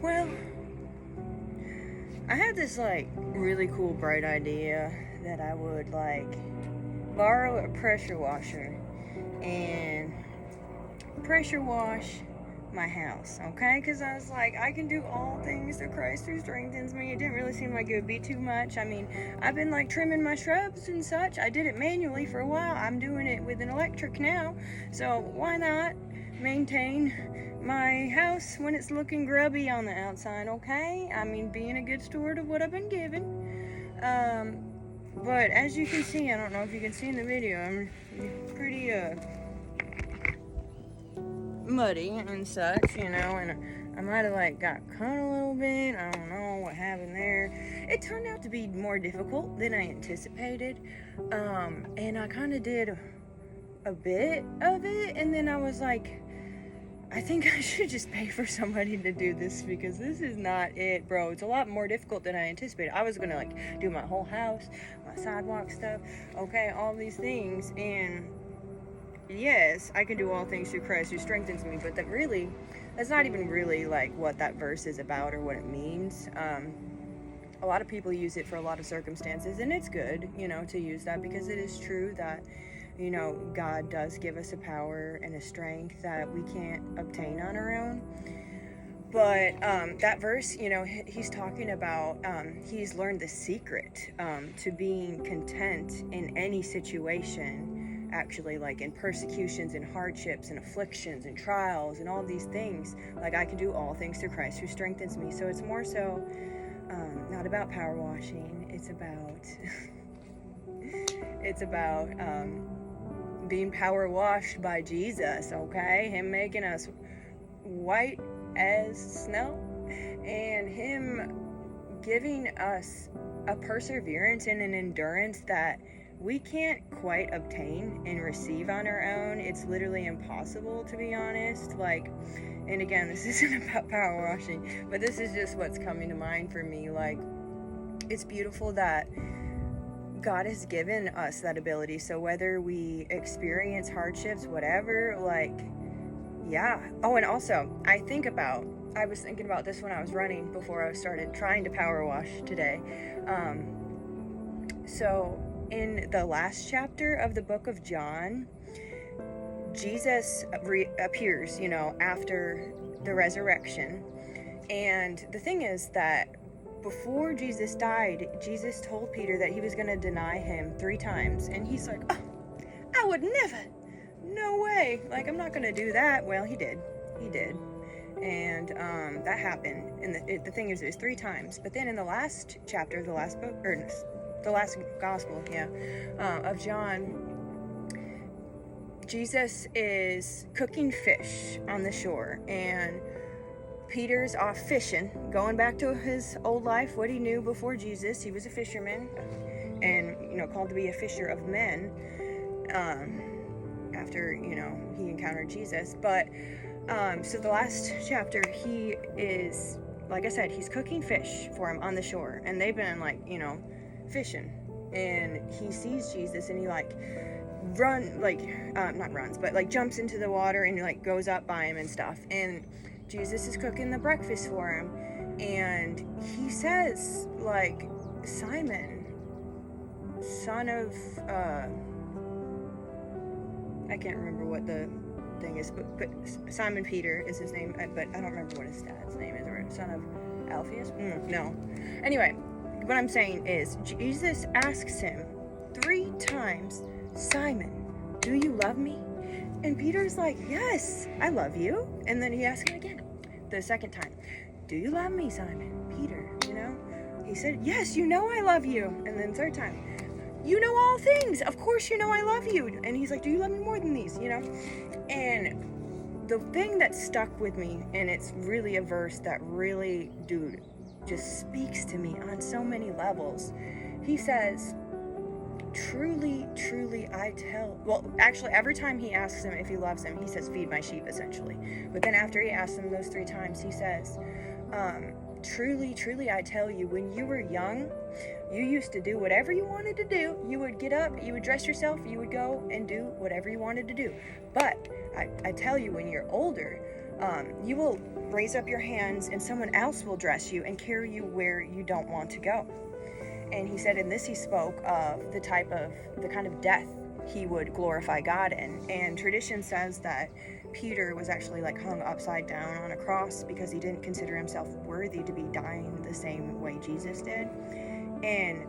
Well, I had this like really cool bright idea that I would like borrow a pressure washer and pressure wash my house, okay? Because I was like, I can do all things through Christ who strengthens me. It didn't really seem like it would be too much. I mean, I've been like trimming my shrubs and such. I did it manually for a while. I'm doing it with an electric now. So why not maintain my house when it's looking grubby on the outside, okay? I mean, being a good steward of what I've been given. But as you can see, I don't know if you can see in the video, I'm pretty muddy and such, and I might have like got cut a little bit. I don't know what happened there. It turned out to be more difficult than I anticipated, and I kind of did a bit of it, and then I was like, I think I should just pay for somebody to do this because this is not it, bro. It's a lot more difficult than I anticipated. I was gonna like do my whole house, my sidewalk stuff, okay, all these things, and yes, I can do all things through Christ who strengthens me, but that's not even really like what that verse is about or what it means. A lot of people use it for a lot of circumstances, and it's good, to use that because it is true that, God does give us a power and a strength that we can't obtain on our own. But that verse, he's talking about he's learned the secret to being content in any situation, actually, like in persecutions and hardships and afflictions and trials and all these things. Like, I can do all things through Christ who strengthens me. So it's more so not about power washing. It's about it's about being power washed by Jesus, okay? Him making us white as snow, and him giving us a perseverance and an endurance that we can't quite obtain and receive on our own. It's literally impossible, to be honest. Like, and again, this isn't about power washing, but this is just what's coming to mind for me. Like, it's beautiful that God has given us that ability. So whether we experience hardships, whatever, like, yeah. Oh, and also, I was thinking about this when I was running before I started trying to power wash today. So in the last chapter of the book of John, Jesus appears, after the resurrection. And the thing is that before Jesus died, Jesus told Peter that he was going to deny him 3 times. And he's like, oh, I would never. No way. Like, I'm not going to do that. Well, he did. And that happened. And the thing is, it was 3 times. But then in the last chapter, the last book, or the last gospel, of John, Jesus is cooking fish on the shore, and Peter's off fishing, going back to his old life, what he knew before Jesus. He was a fisherman, and called to be a fisher of men after he encountered Jesus. But so the last chapter, he is, like I said, he's cooking fish for him on the shore, and they've been like fishing, and he sees Jesus, and he not runs, but like jumps into the water and like goes up by him and stuff. And Jesus is cooking the breakfast for him, and he says, like, Simon, son of I can't remember what the thing is, but Simon Peter is his name, but I don't remember what his dad's name is, or son of Alphaeus? No. Anyway, what I'm saying is, Jesus asks him 3 times, Simon, do you love me? And Peter's like, yes, I love you. And then he asks him again, the second time, do you love me, Simon? Peter, he said, yes, I love you. And then 3rd time, you know all things. Of course you know I love you. And he's like, do you love me more than these, And the thing that stuck with me, and it's really a verse that really, dude, just speaks to me on so many levels. He says, truly, truly, actually, every time he asks him if he loves him, he says, feed my sheep, essentially. But then after he asks him those 3 times, he says, truly, truly, I tell you, when you were young, you used to do whatever you wanted to do. You would get up, you would dress yourself, you would go and do whatever you wanted to do. But I tell you, when you're older, You will raise up your hands and someone else will dress you and carry you where you don't want to go. And he said in this he spoke of the kind of death he would glorify God in. And tradition says that Peter was actually like hung upside down on a cross because he didn't consider himself worthy to be dying the same way Jesus did. And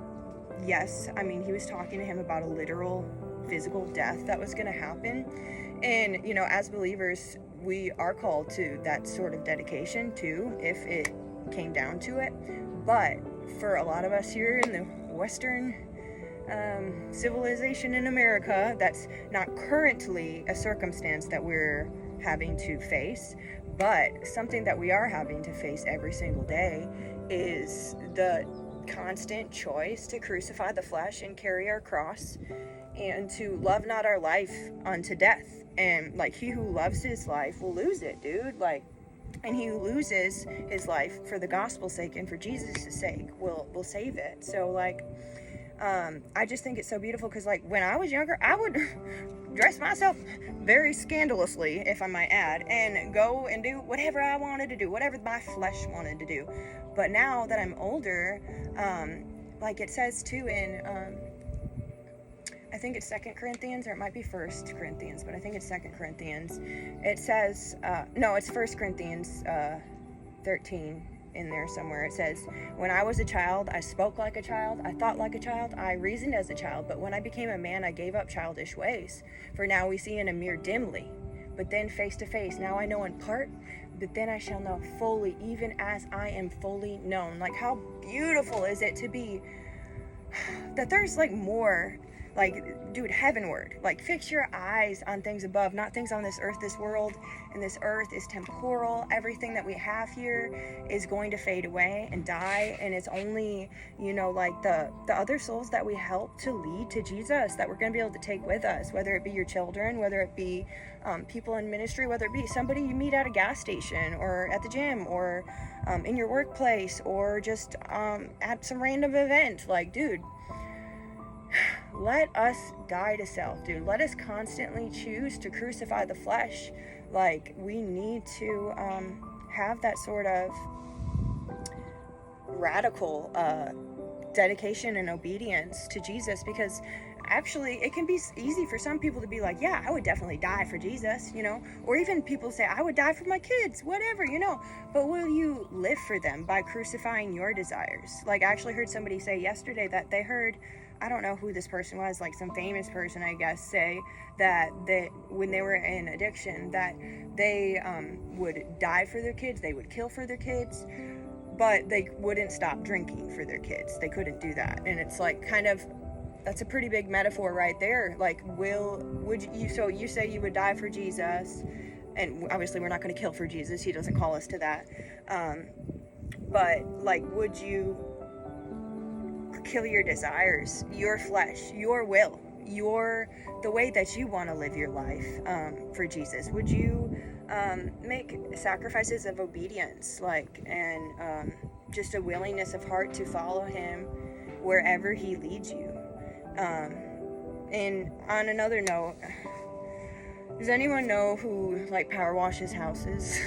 yes, I mean, he was talking to him about a literal physical death that was going to happen. And, you know, as believers, we are called to that sort of dedication too, if it came down to it. But for a lot of us here in the Western civilization in America, that's not currently a circumstance that we're having to face, but something that we are having to face every single day is the constant choice to crucify the flesh and carry our cross and to love not our life unto death. And like, he who loves his life will lose it, dude. Like, and he who loses his life for the gospel's sake and for Jesus' sake will save it. So like, I just think it's so beautiful because like when I was younger, I would dress myself very scandalously, if I might add, and go and do whatever I wanted to do, whatever my flesh wanted to do. But now that I'm older, like it says too in, I think it's 2 Corinthians, or it might be 1 Corinthians, but I think it's 2 Corinthians. It says, no, it's 1 Corinthians 13 in there somewhere. It says, when I was a child, I spoke like a child, I thought like a child, I reasoned as a child, but when I became a man, I gave up childish ways. For now we see in a mirror dimly, but then face to face. Now I know in part, but then I shall know fully, even as I am fully known. Like, how beautiful is it to be, that there's like more, like, dude, heavenward. Like, fix your eyes on things above, not things on this earth, this world. And this earth is temporal. Everything that we have here is going to fade away and die. And it's only, you know, like the other souls that we help to lead to Jesus that we're going to be able to take with us, whether it be your children, whether it be people in ministry, whether it be somebody you meet at a gas station or at the gym or in your workplace or just at some random event. Like, dude, let us die to self, dude. Let us constantly choose to crucify the flesh. Like, we need to have that sort of radical dedication and obedience to Jesus, because actually it can be easy for some people to be like, yeah, I would definitely die for Jesus, you know, or even people say, I would die for my kids, whatever, you know, but will you live for them by crucifying your desires? Like, I actually heard somebody say yesterday that they heard, I don't know who this person was, like some famous person, I guess, say that when they were in addiction, that they would die for their kids, they would kill for their kids, but they wouldn't stop drinking for their kids. They couldn't do that. And it's like, kind of, that's a pretty big metaphor right there. Like, so you say you would die for Jesus, and obviously we're not going to kill for Jesus. He doesn't call us to that. But like, would you kill your desires, your flesh, your will, the way that you want to live your life for Jesus? Would you make sacrifices of obedience, like, and just a willingness of heart to follow him wherever he leads you? And on another note, does anyone know who like power washes houses?